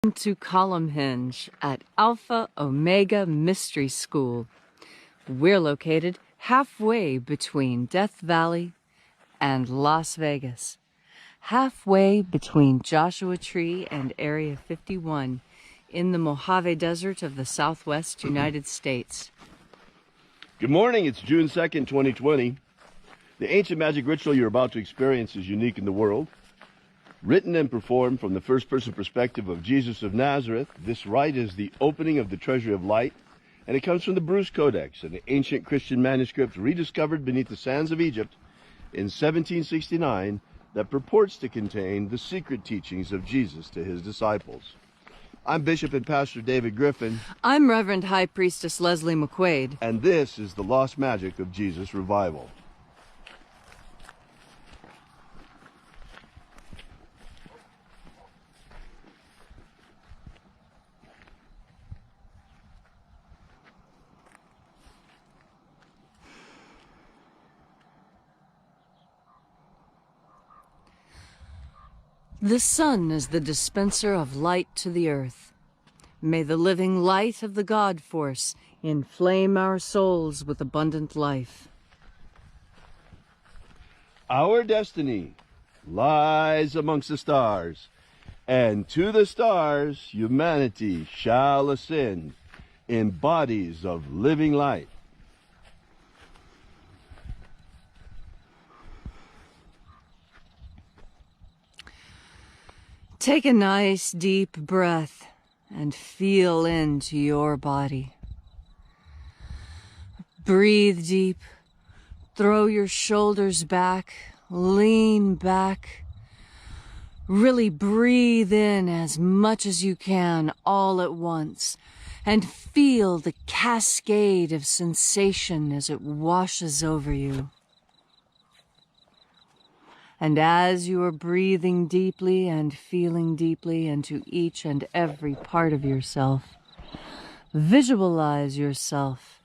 To Column Hinge at Alpha Ωmega Mystery School. We're located halfway between Death Valley and Las Vegas, halfway between Joshua Tree and Area 51 in the Mojave Desert of the Southwest United States. Good morning, it's June 2nd, 2020. The ancient magic ritual you're about to experience is unique in the world. Written and performed from the first-person perspective of Jesus of Nazareth, this rite is the opening of the Treasury of Light, and it comes from the Bruce Codex, an ancient Christian manuscript rediscovered beneath the sands of Egypt in 1769 that purports to contain the secret teachings of Jesus to his disciples. I'm Bishop and Pastor David Griffin. I'm Reverend High Priestess Leslie McQuade. And this is the Lost Magic of Jesus Revival. The sun is the dispenser of light to the earth. May the living light of the God Force inflame our souls with abundant life. Our destiny lies amongst the stars, and to the stars humanity shall ascend in bodies of living light. Take a nice deep breath and feel into your body. Breathe deep, throw your shoulders back, lean back. Really breathe in as much as you can all at once and feel the cascade of sensation as it washes over you. And as you are breathing deeply and feeling deeply into each and every part of yourself, visualize yourself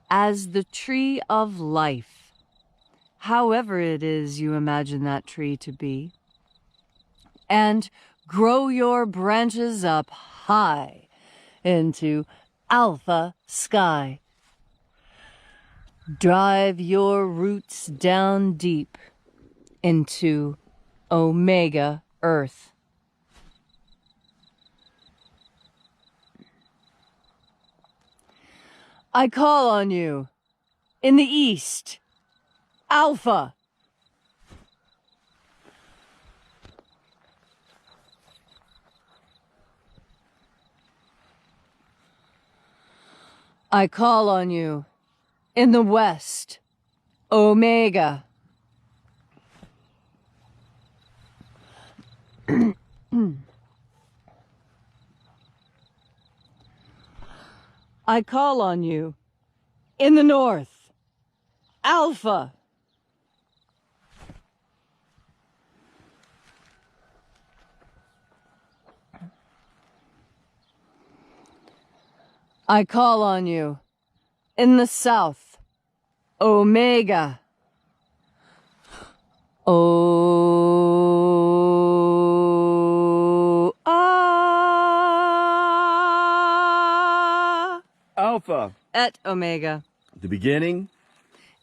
as the tree of life, however it is you imagine that tree to be, and grow your branches up high into alpha sky. Drive your roots down deep into Omega Earth. I call on you in the east, Alpha. I call on you in the west, Omega. I call on you in the north, Alpha. I call on you in the south, Omega. Alpha. Et Omega. The beginning.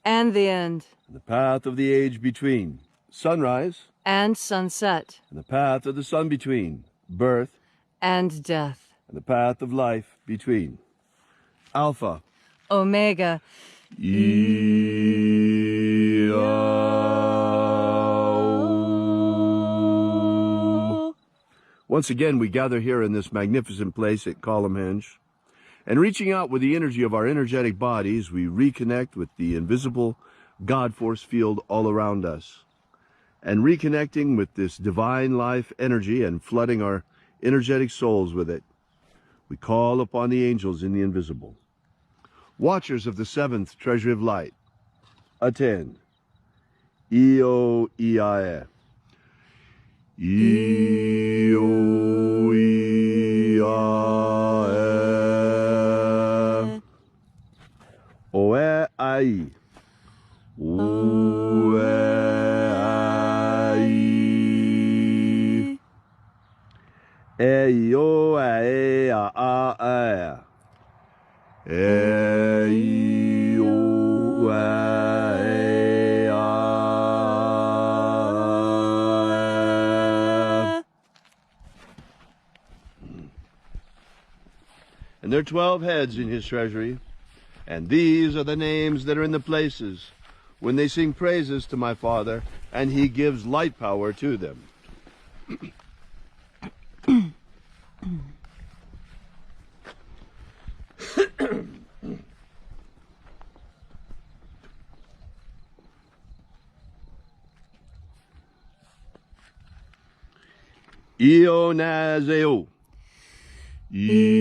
And the end. The path of the age between. Sunrise. And sunset. And the path of the sun between. Birth. And death. And the path of life between. Alpha. Omega. Once again, we gather here in this magnificent place at Column Hinge. And reaching out with the energy of our energetic bodies, we reconnect with the invisible God force field all around us. And reconnecting with this divine life energy and flooding our energetic souls with it, we call upon the angels in the invisible. Watchers of the seventh Treasury of Light, attend. Io Iae. Io Iae. Oe ai. Oe ai. Eio o a e a a e I o a e a. And there are 12 heads in his treasury, and these are the names that are in the places when they sing praises to my Father, and he gives light power to them. Ionazeo. Ionazeo.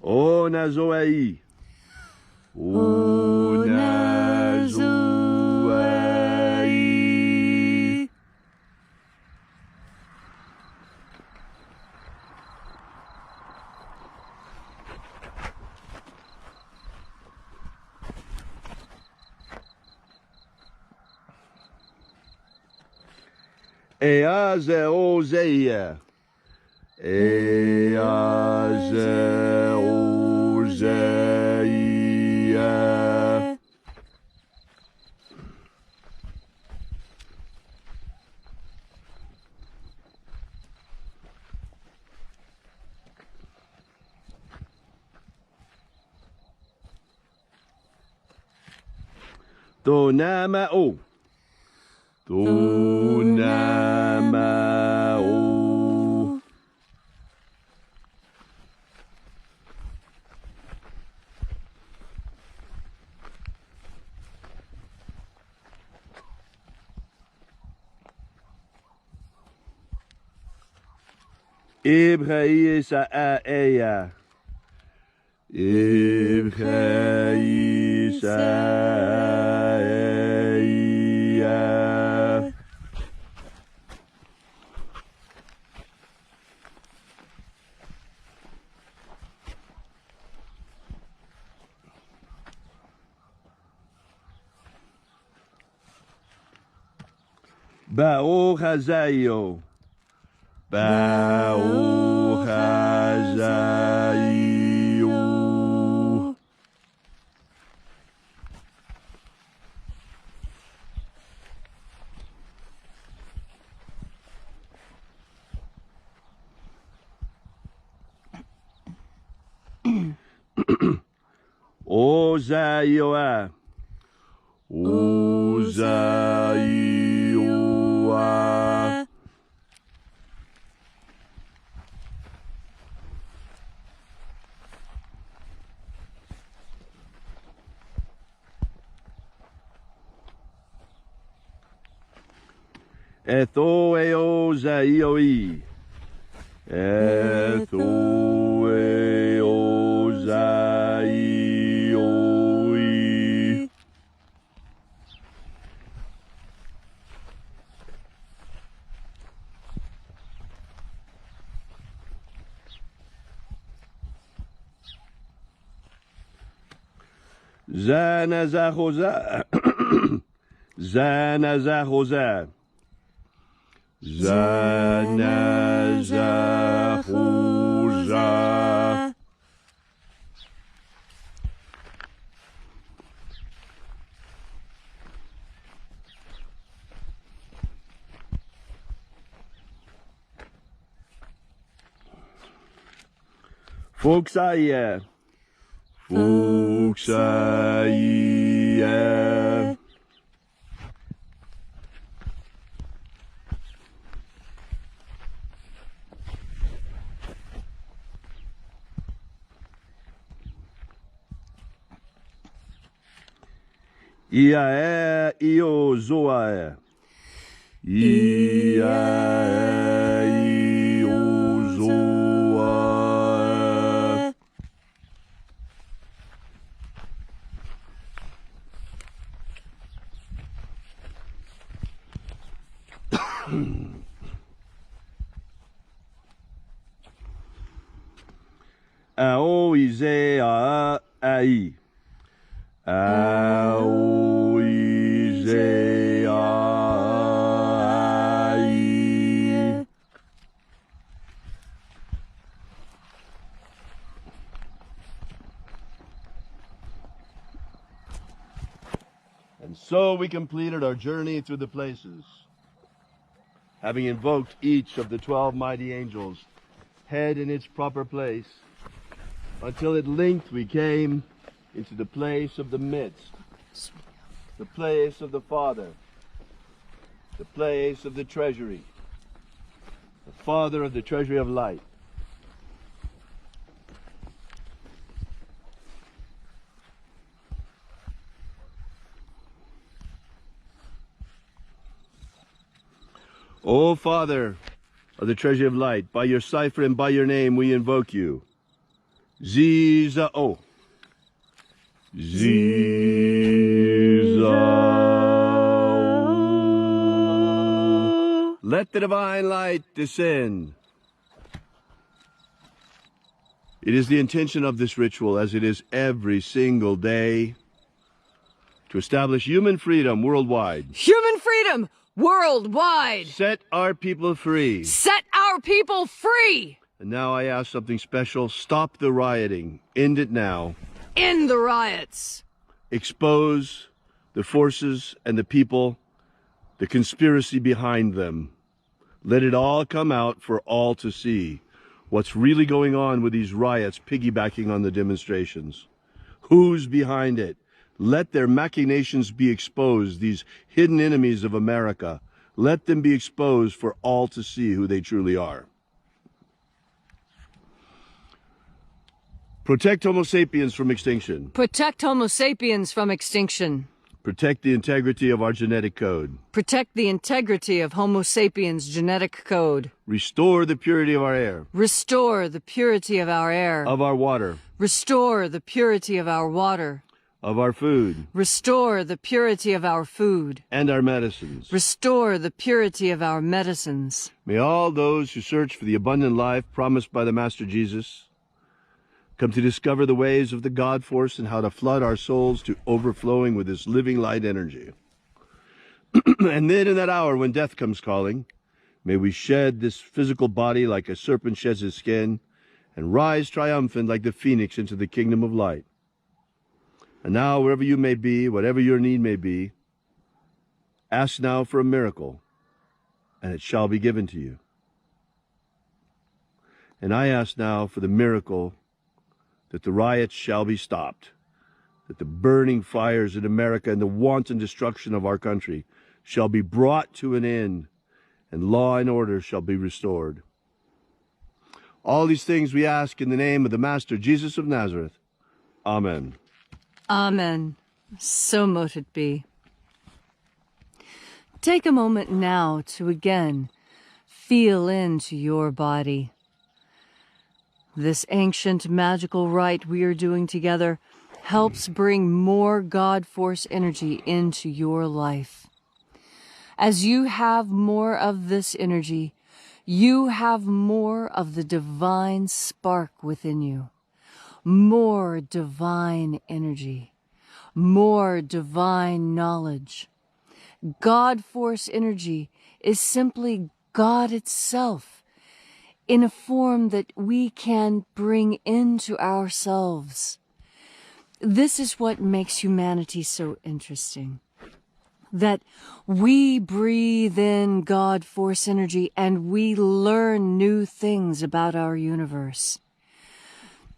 Onazoai. Onazoai. Eazeozeia. Eazeozeia. Tonamao. Tonamao. Ibraisa aeia. Ibraisa aeia. Baohazaio. Baohazaio. Ozaioa. Ozaioa. Ethoeozaioi. Ethoeozaioi. Zanazahoza. Zanazahoza. Zanazahoza. Fuxaia. Fuxaia. Iae iozoae. Iae iozoae. Aoizea ai. Aoizea ai. And so we completed our journey through the places, having invoked each of the 12 mighty angels, head in its proper place, until at length we came into the place of the midst, the place of the Father, the place of the Treasury, the Father of the Treasury of Light. O Father of the Treasury of Light, by your cipher and by your name we invoke you. Ziza-o. Ziza-o. Let the divine light descend. It is the intention of this ritual, as it is every single day, to establish human freedom worldwide. Human freedom worldwide! Set our people free. Set our people free! And now I ask something special. Stop the rioting. End it now. End the riots! Expose the forces and the people, the conspiracy behind them. Let it all come out for all to see. What's really going on with these riots piggybacking on the demonstrations? Who's behind it? Let their machinations be exposed, these hidden enemies of America. Let them be exposed for all to see who they truly are. Protect Homo sapiens from extinction. Protect Homo sapiens from extinction. Protect the integrity of our genetic code. Protect the integrity of Homo sapiens' genetic code. Restore the purity of our air. Restore the purity of our air. Of our water. Restore the purity of our water. Of our food. Restore the purity of our food. And our medicines. Restore the purity of our medicines. May all those who search for the abundant life promised by the Master Jesus come to discover the ways of the God force and how to flood our souls to overflowing with this living light energy. And then in that hour when death comes calling, may we shed this physical body like a serpent sheds his skin and rise triumphant like the phoenix into the kingdom of light. And now, wherever you may be, whatever your need may be, ask now for a miracle, and it shall be given to you. And I ask now for the miracle that the riots shall be stopped, that the burning fires in America and the wanton destruction of our country shall be brought to an end, and law and order shall be restored. All these things we ask in the name of the Master Jesus of Nazareth. Amen. Amen. So mote it be. Take a moment now to again feel into your body. This ancient magical rite we are doing together helps bring more God Force energy into your life. As you have more of this energy, you have more of the divine spark within you. More divine energy, more divine knowledge. God Force energy is simply God itself in a form that we can bring into ourselves. This is what makes humanity so interesting. That we breathe in God Force energy and we learn new things about our universe.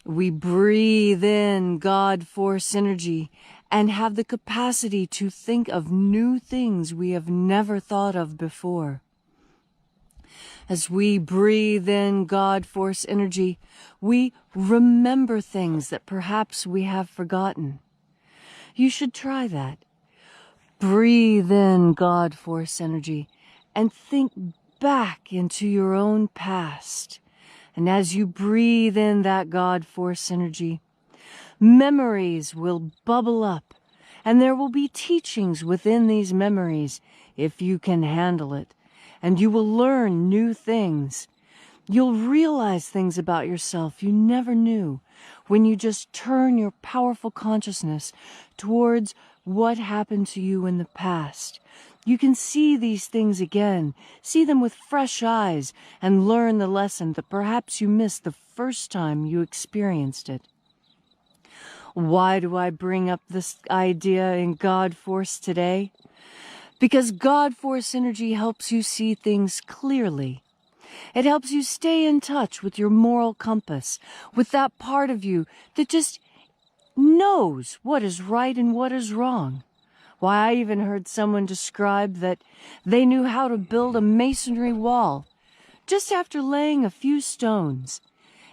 We breathe in God Force energy and have the capacity to think of new things we have never thought of before. As we breathe in God Force energy, we remember things that perhaps we have forgotten. You should try that. Breathe in God Force energy and think back into your own past. And as you breathe in that God Force energy, memories will bubble up, and there will be teachings within these memories if you can handle it. and you will learn new things. You'll realize things about yourself you never knew when you just turn your powerful consciousness towards what happened to you in the past. You can see these things again, see them with fresh eyes, and learn the lesson that perhaps you missed the first time you experienced it. Why do I bring up this idea in God Force today? Because God Force energy helps you see things clearly. It helps you stay in touch with your moral compass, with that part of you that just knows what is right and what is wrong. Why, I even heard someone describe that they knew how to build a masonry wall just after laying a few stones.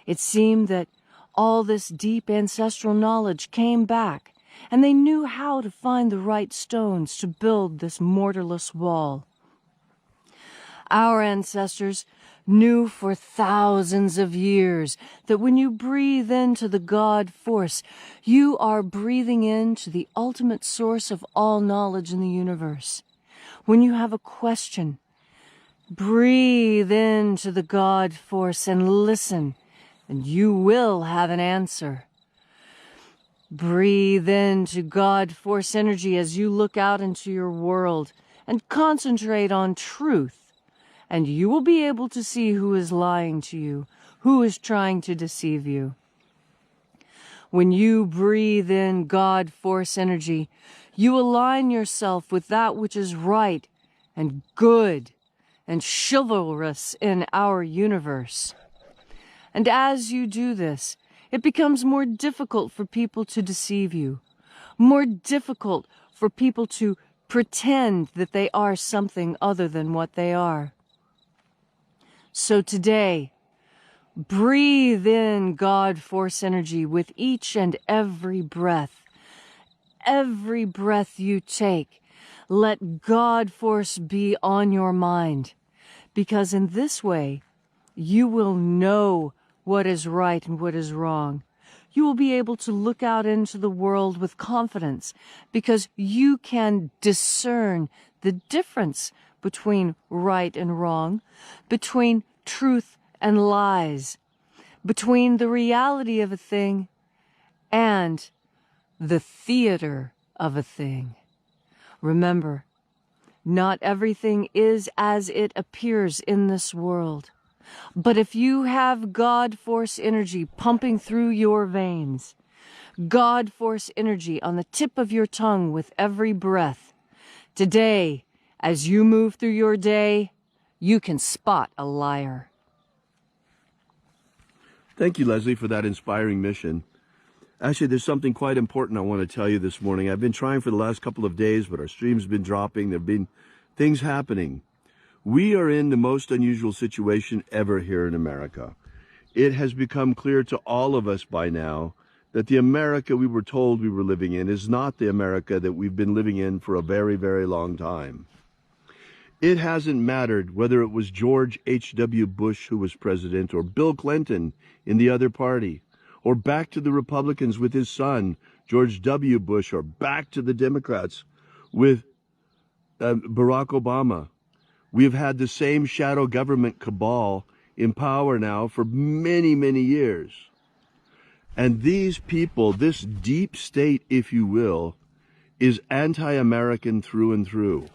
It seemed that all this deep ancestral knowledge came back, and they knew how to find the right stones to build this mortarless wall. Our ancestors knew for thousands of years that when you breathe into the God Force, you are breathing into the ultimate source of all knowledge in the universe. When you have a question, breathe into the God Force and listen, and you will have an answer. Breathe into God Force energy as you look out into your world and concentrate on truth. And you will be able to see who is lying to you, who is trying to deceive you. When you breathe in God Force energy, you align yourself with that which is right and good and chivalrous in our universe. And as you do this, it becomes more difficult for people to deceive you, more difficult for people to pretend that they are something other than what they are. So today, breathe in God Force energy with each and every breath. Every breath you take, let God Force be on your mind, because in this way, you will know what is right and what is wrong. You will be able to look out into the world with confidence, because you can discern the difference between right and wrong, between truth and lies, between the reality of a thing and the theater of a thing. Remember, not everything is as it appears in this world. But if you have God Force energy pumping through your veins, God Force energy on the tip of your tongue with every breath, today, as you move through your day, you can spot a liar. Thank you, Leslie, for that inspiring mission. Actually, there's something quite important I want to tell you this morning. I've been trying for the last couple of days, but our stream's been dropping. There have been things happening. We are in the most unusual situation ever here in America. It has become clear to all of us by now that the America we were told we were living in is not the America that we've been living in for a very, very long time. It hasn't mattered whether it was George H.W. Bush who was president, or Bill Clinton in the other party, or back to the Republicans with his son, George W. Bush, or back to the Democrats with Barack Obama. We have had the same shadow government cabal in power now for many, many years. And these people, this deep state, if you will, is anti-American through and through.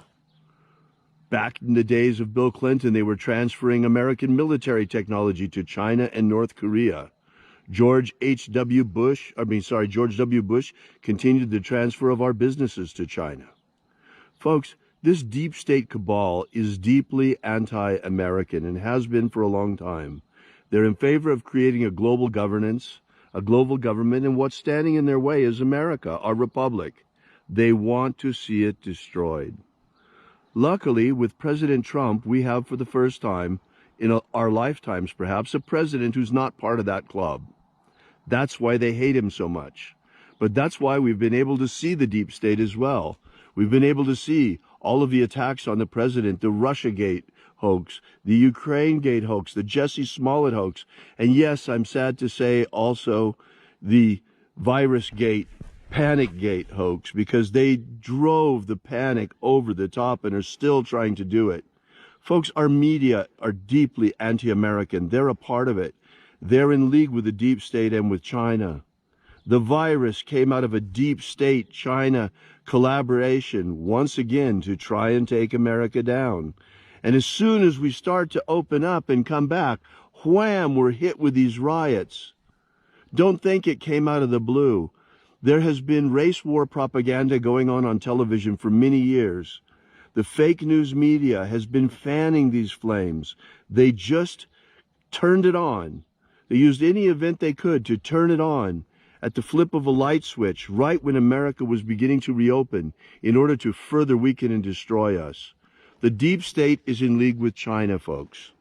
Back in the days of Bill Clinton, they were transferring American military technology to China and North Korea. George W. Bush continued the transfer of our businesses to China. Folks, this deep state cabal is deeply anti-American and has been for a long time. They're in favor of creating a global governance, a global government, and what's standing in their way is America, our republic. They want to see it destroyed. Luckily, with President Trump, we have for the first time in our lifetimes, perhaps, a president who's not part of that club. That's why they hate him so much. But that's why we've been able to see the deep state as well. We've been able to see all of the attacks on the president, the Russiagate hoax, the Ukraine-gate hoax, the Jussie Smollett hoax, and yes, I'm sad to say also the Virusgate, Panicgate hoax, because they drove the panic over the top and are still trying to do it. Folks, our media are deeply anti-American. They're a part of it. They're in league with the deep state and with China. The virus came out of a deep state China collaboration once again to try and take America down. And as soon as we start to open up and come back, wham, we're hit with these riots. Don't think it came out of the blue. There has been race war propaganda going on television for many years. The fake news media has been fanning these flames. They just turned it on. They used any event they could to turn it on at the flip of a light switch right when America was beginning to reopen in order to further weaken and destroy us. The deep state is in league with China, folks.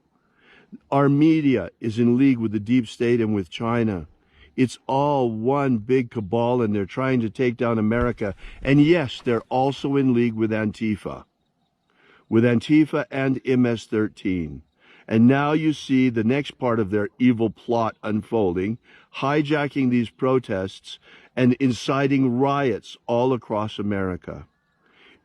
Our media is in league with the deep state and with China. It's all one big cabal, and they're trying to take down America. And yes, they're also in league with Antifa and MS-13. And now you see the next part of their evil plot unfolding, hijacking these protests and inciting riots all across America.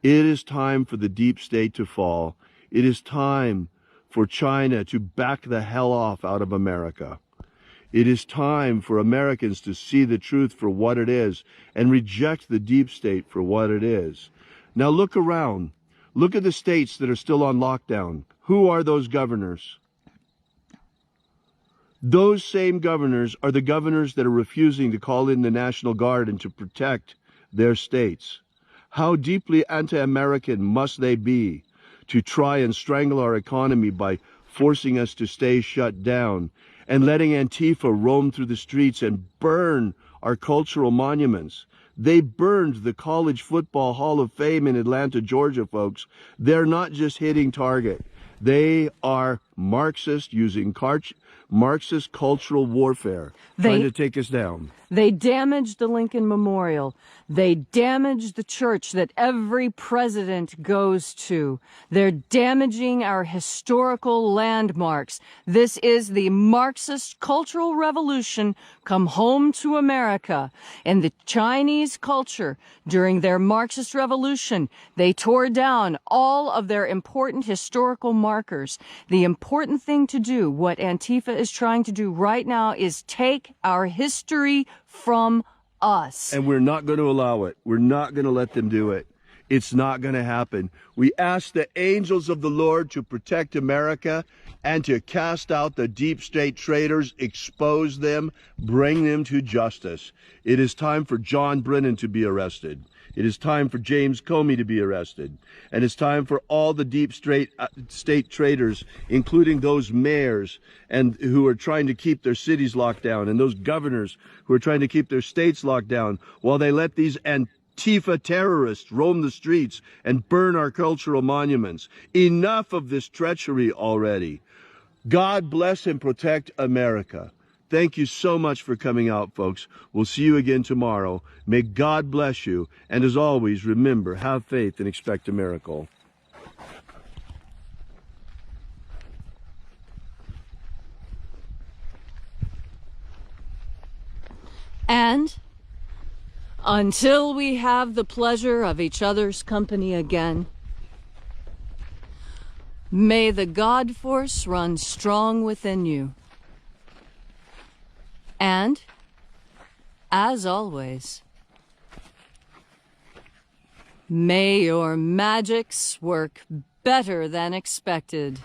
It is time for the deep state to fall. It is time for China to back the hell off out of America. It is time for Americans to see the truth for what it is and reject the deep state for what it is. Now look around. Look at the states that are still on lockdown. Who are those governors? Those same governors are the governors that are refusing to call in the National Guard and to protect their states. How deeply anti-American must they be to try and strangle our economy by forcing us to stay shut down and letting Antifa roam through the streets and burn our cultural monuments? They burned the College Football Hall of Fame in Atlanta, Georgia, folks. They're not just hitting target. They are Marxist, using Marxist cultural warfare, trying to take us down. They damaged the Lincoln Memorial. They damaged the church that every president goes to. They're damaging our historical landmarks. This is the Marxist cultural revolution come home to America. And the Chinese culture, during their Marxist revolution, they tore down all of their important historical markers. The important thing to do, what Antifa is trying to do right now, is take our history from us. And we're not going to allow it. We're not going to let them do it. It's not going to happen. We ask the angels of the Lord to protect America and to cast out the deep state traitors, expose them, bring them to justice. It is time for John Brennan to be arrested. It is time for James Comey to be arrested. And it's time for all the deep state traitors, including those mayors and who are trying to keep their cities locked down, and those governors who are trying to keep their states locked down while they let these Antifa terrorists roam the streets and burn our cultural monuments. Enough of this treachery already. God bless and protect America. Thank you so much for coming out, folks. We'll see you again tomorrow. May God bless you. And as always, remember, have faith and expect a miracle. And until we have the pleasure of each other's company again, may the God force run strong within you. And, as always, may your magics work better than expected.